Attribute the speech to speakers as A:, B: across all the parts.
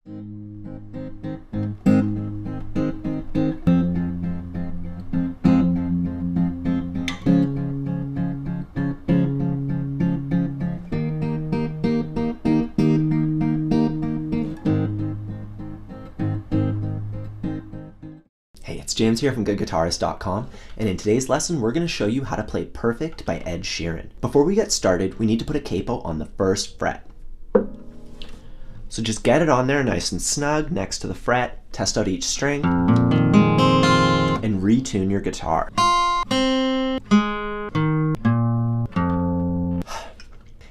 A: Hey, it's James here from goodguitarist.com, and in today's lesson we're going to show you how to play Perfect by Ed Sheeran. Before we get started, we need to put a capo on the first fret. So just get it on there nice and snug next to the fret, test out each string, and retune your guitar.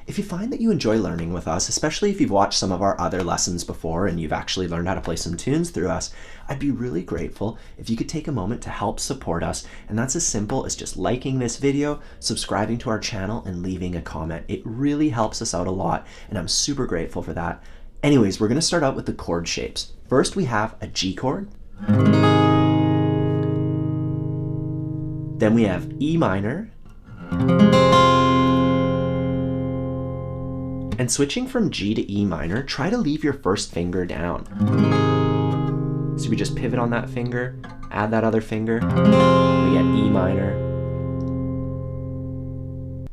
A: If you find that you enjoy learning with us, especially if you've watched some of our other lessons before and you've actually learned how to play some tunes through us, I'd be really grateful if you could take a moment to help support us. And that's as simple as just liking this video, subscribing to our channel, and leaving a comment. It really helps us out a lot, and I'm super grateful for that. Anyways, we're going to start out with the chord shapes. First, we have a G chord. Then we have E minor. And switching from G to E minor, try to leave your first finger down. So we just pivot on that finger, add that other finger, we get E minor.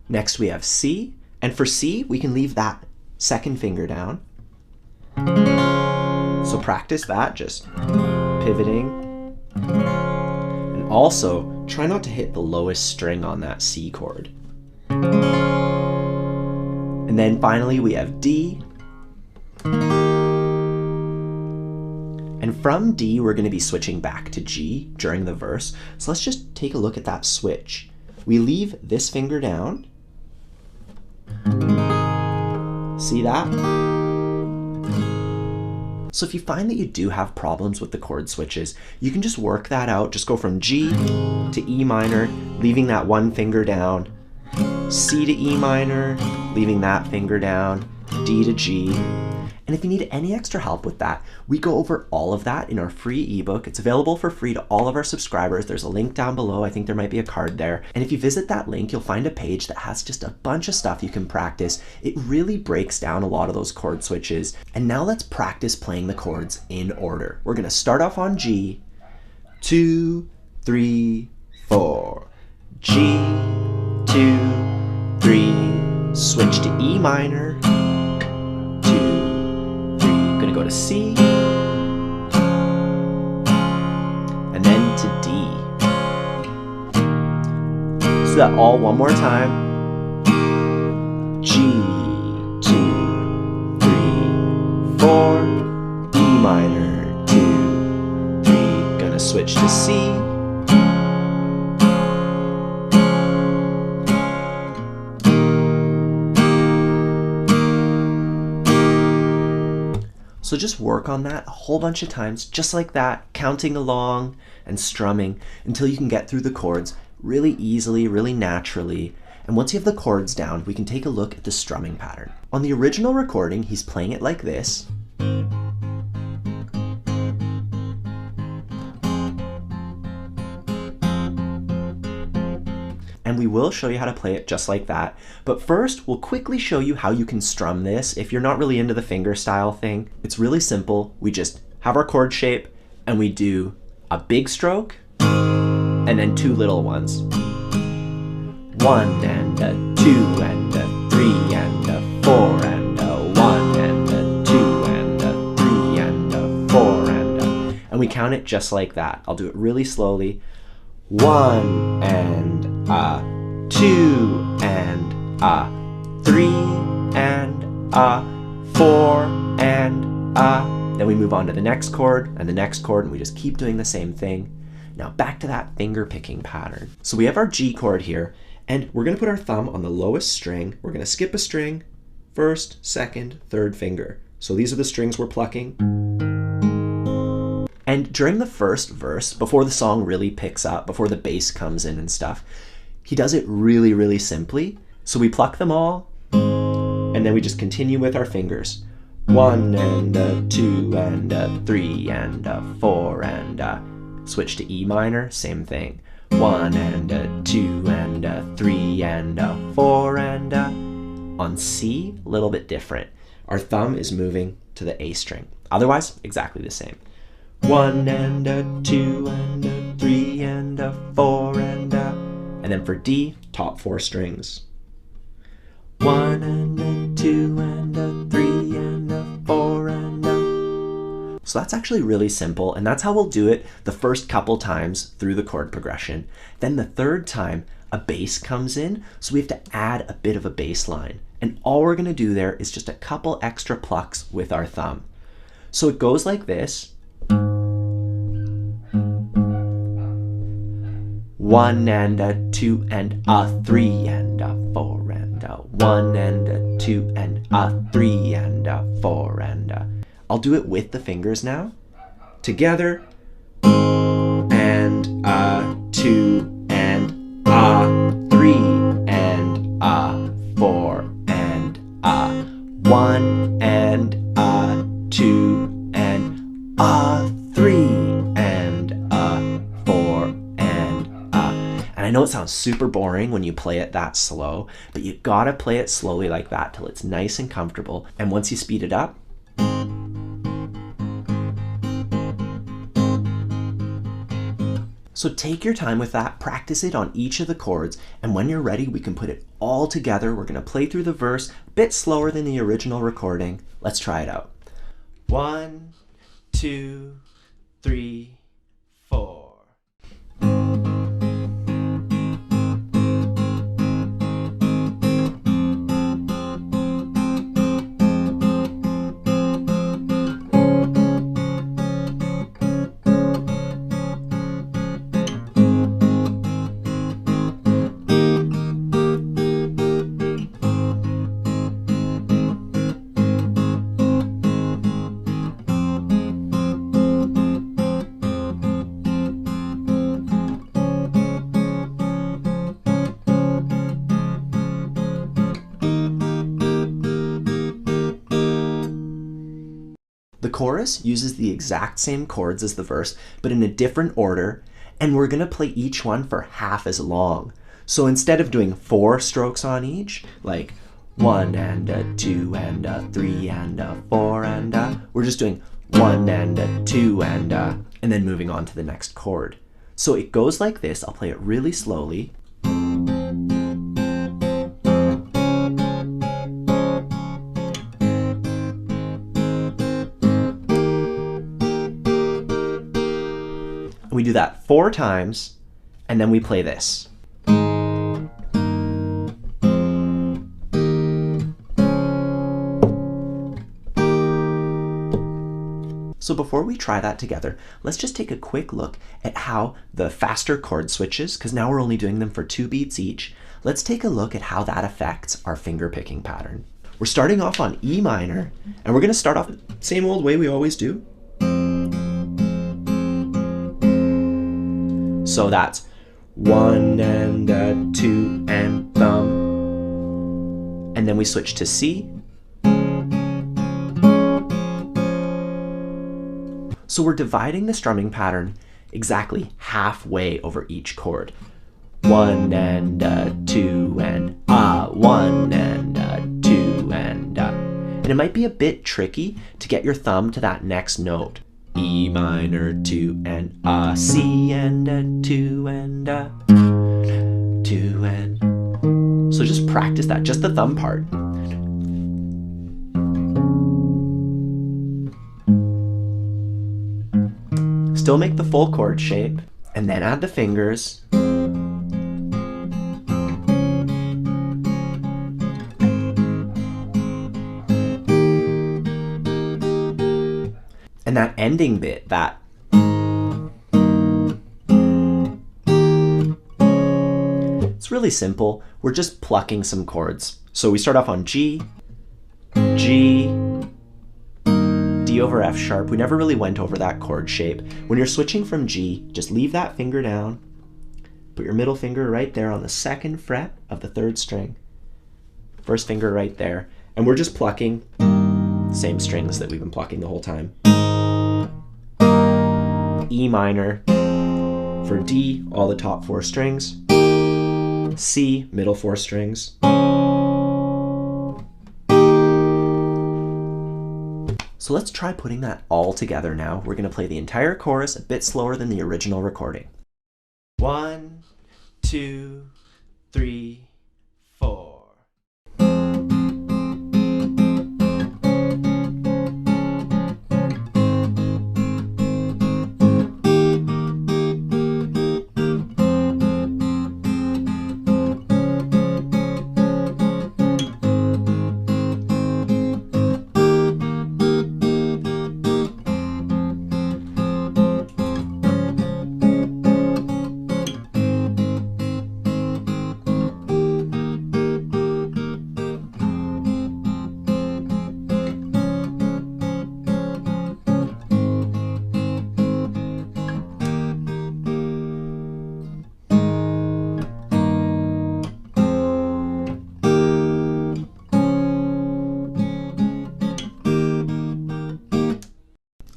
A: Next we have C, and for C, we can leave that second finger down. So practice that, just pivoting. And also, try not to hit the lowest string on that C chord. And then finally we have D. And from D, we're going to be switching back to G during the verse. So let's just take a look at that switch. We leave this finger down. See that? So if you find that you do have problems with the chord switches, you can just work that out. Just go from G to E minor, leaving that one finger down. C to E minor, leaving that finger down, D to G. And if you need any extra help with that, we go over all of that in our free ebook. It's available for free to all of our subscribers. There's a link down below. I think there might be a card there. And if you visit that link, you'll find a page that has just a bunch of stuff you can practice. It really breaks down a lot of those chord switches. And now let's practice playing the chords in order. We're gonna start off on G, 2, 3, 4. G, 2, 3, switch to E minor, 2, 3, gonna go to C, and then to D. So that all one more time. G, 2, 3, 4, E minor, 2, 3, gonna switch to C. So just work on that a whole bunch of times, just like that, counting along and strumming until you can get through the chords really easily, really naturally. And once you have the chords down, we can take a look at the strumming pattern. On the original recording, he's playing it like this. And we will show you how to play it just like that. But first, we'll quickly show you how you can strum this if you're not really into the finger style thing. It's really simple. We just have our chord shape and we do a big stroke and then two little ones. 1 and a 2 and a 3 and a 4 and a 1 and a 2 and a 3 and a 4 and a... And we count it just like that. I'll do it really slowly. 1 and a 2 and a 3 and a 4 and a. Then we move on to the next chord and the next chord, and we just keep doing the same thing. Now back to that finger picking pattern. So we have our G chord here, and we're going to put our thumb on the lowest string. We're going to skip a string, first, second, third finger. So these are the strings we're plucking. And during the first verse, before the song really picks up, before the bass comes in and stuff, he does it really, really simply. So we pluck them all, and then we just continue with our fingers. 1 and a 2 and a 3 and a 4 and a. Switch to E minor, same thing. 1 and a 2 and a 3 and a 4 and a. On C, a little bit different. Our thumb is moving to the A string. Otherwise, exactly the same. 1 and a 2 and a 3 and a 4 and a... And then for D, top 4 strings. 1 and a 2 and a 3 and a 4 and a... So that's actually really simple, and that's how we'll do it the first couple times through the chord progression. Then the third time, a bass comes in, so we have to add a bit of a bass line. And all we're going to do there is just a couple extra plucks with our thumb. So it goes like this. 1 and a 2 and a 3 and a 4 and a 1 and a 2 and a 3 and a 4 and a... I'll do it with the fingers now. Together. And a 2 and a 3 and a 4 and a 1 and a 2 and a 3 and a 4 and a... And I know it sounds super boring when you play it that slow, but you gotta play it slowly like that till it's nice and comfortable. And once you speed it up, so take your time with that, practice it on each of the chords, and when you're ready, we can put it all together. We're gonna play through the verse a bit slower than the original recording. Let's try it out. 1, 2, 3, 4. The chorus uses the exact same chords as the verse, but in a different order, and we're going to play each one for half as long. So instead of doing 4 strokes on each, like 1 and a 2 and a 3 and a 4 and a, we're just doing 1 and a 2 and a, and then moving on to the next chord. So it goes like this. I'll play it really slowly. We do that 4 times, and then we play this. So before we try that together, let's just take a quick look at how the faster chord switches, because now we're only doing them for 2 beats each. Let's take a look at how that affects our finger picking pattern. We're starting off on E minor, and we're going to start off the same old way we always do. So that's 1 and a 2 and thumb. And then we switch to C. So we're dividing the strumming pattern exactly halfway over each chord. 1 and a 2 and a, 1 and a 2 and a. And it might be a bit tricky to get your thumb to that next note. E minor 2 and a, C and a 2 and a, 2 and... So just practice that, just the thumb part. Still make the full chord shape, and then add the fingers. And that ending bit, that it's really simple. We're just plucking some chords. So we start off on G, G, D over F sharp. We never really went over that chord shape. When you're switching from G, just leave that finger down. Put your middle finger right there on the 2nd fret of the 3rd string. First finger right there. And we're just plucking the same strings that we've been plucking the whole time. E minor. For D, all the top 4 strings. C, middle 4 strings. So So let's try putting that all together now. We're going to play the entire chorus a bit slower than the original recording. 1, 2, 3, 4.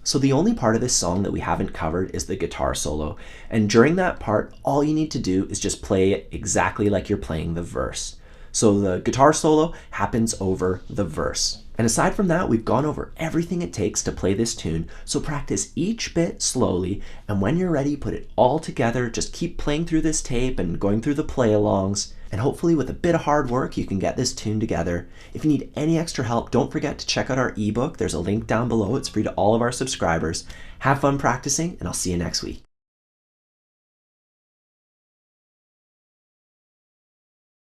A: So the only part of this song that we haven't covered is the guitar solo. And during that part, all you need to do is just play it exactly like you're playing the verse. So the guitar solo happens over the verse. And aside from that, we've gone over everything it takes to play this tune. So practice each bit slowly. And when you're ready, put it all together. Just keep playing through this tape and going through the play-alongs. And hopefully with a bit of hard work, you can get this tune together. If you need any extra help, don't forget to check out our ebook. There's a link down below. It's free to all of our subscribers. Have fun practicing, and I'll see you next week.